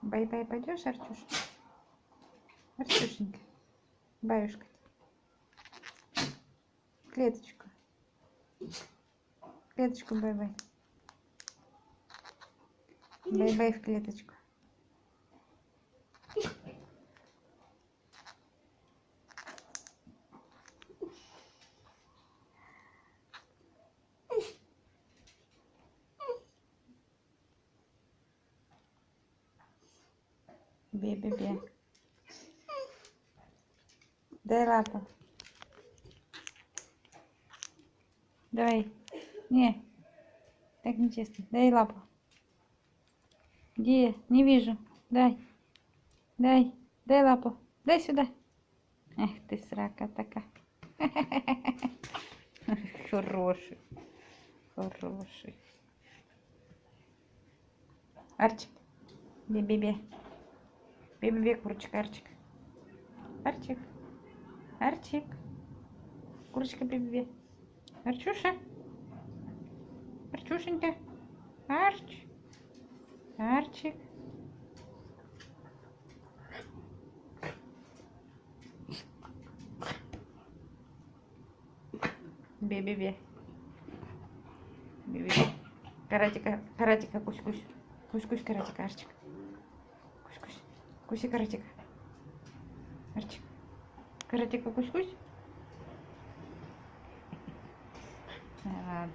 Бай-бай пойдешь, Артюш? Артюшенька. Баюшка. Клеточку. Клеточку бай-бай. Бай-бай в клеточку. Бе-бе-бе. Дай лапу. Давай. Не. Так нечестно. Дай лапу. Где? Не вижу. Дай. Дай. Дай лапу. Дай сюда. Эх ты, срака такая. Хороший. Хороший. Арчик. Бе-бе-бе. Бе-бе-бе, курочка, Арчик. Арчик. Арчик. Курочка, бе-бе-бе. Арчуша. Арчушенька. Арч. Арчик. Бе-бе-бе. Бе-бе-бе. Каратика, каратика, кусь-кусь. Кусь-кусь, каратика, Арчик. Кусь-кусь. Куси, каратика. Арчик. Каратика, кусь-кусь. Ладно.